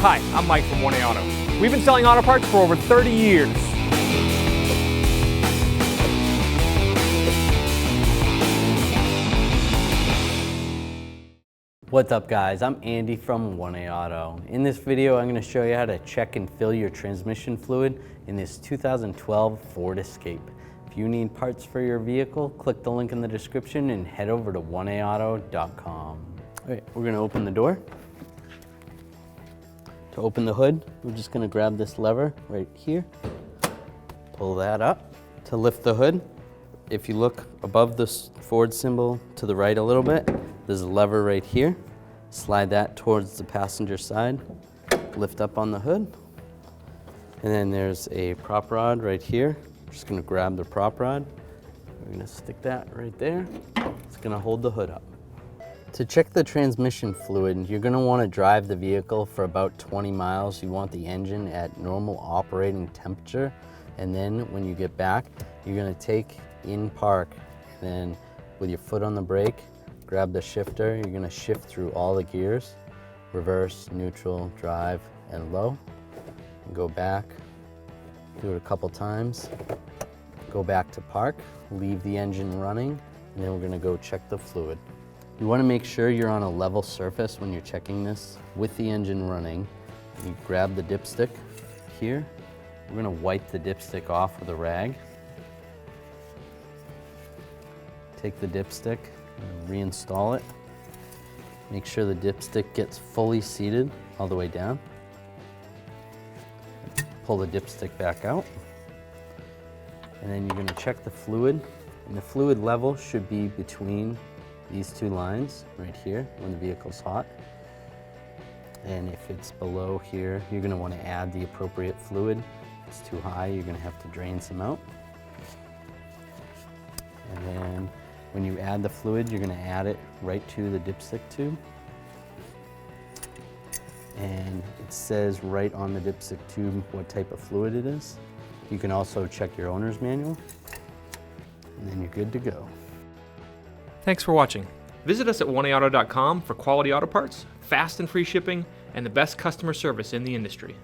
Hi, I'm Mike from 1A Auto. We've been selling auto parts for over 30 years. What's up guys, I'm Andy from 1A Auto. In this video I'm going to show you how to check and fill your transmission fluid in this 2012 Ford Escape. If you need parts for your vehicle, click the link in the description and head over to 1aauto.com. Alright, we're going to open the door. To open the hood, we're just going to grab this lever right here, pull that up. To lift the hood, if you look above the Ford symbol to the right a little bit, there's a lever right here. Slide that towards the passenger side, lift up on the hood. And then there's a prop rod right here. Just gonna grab the prop rod. We're gonna stick that right there. It's gonna hold the hood up. To check the transmission fluid, you're gonna wanna drive the vehicle for about 20 miles. You want the engine at normal operating temperature. And then when you get back, you're gonna take in park. Then with your foot on the brake, grab the shifter. You're gonna shift through all the gears, reverse, neutral, drive, and low. And go back, do it a couple times. Go back to park, leave the engine running, and then we're gonna go check the fluid. You wanna make sure you're on a level surface when you're checking this with the engine running. You grab the dipstick here. We're gonna wipe the dipstick off with a rag. Take the dipstick and reinstall it. Make sure the dipstick gets fully seated all the way down. Pull the dipstick back out. And then you're gonna check the fluid. And the fluid level should be between these two lines right here when the vehicle's hot. And if it's below here, you're gonna wanna add the appropriate fluid. If it's too high, you're gonna have to drain some out. And then when you add the fluid, you're gonna add it right to the dipstick tube. And it says right on the dipstick tube what type of fluid it is. You can also check your owner's manual, and then you're good to go. Thanks for watching. Visit us at 1aauto.com for quality auto parts, fast and free shipping, and the best customer service in the industry.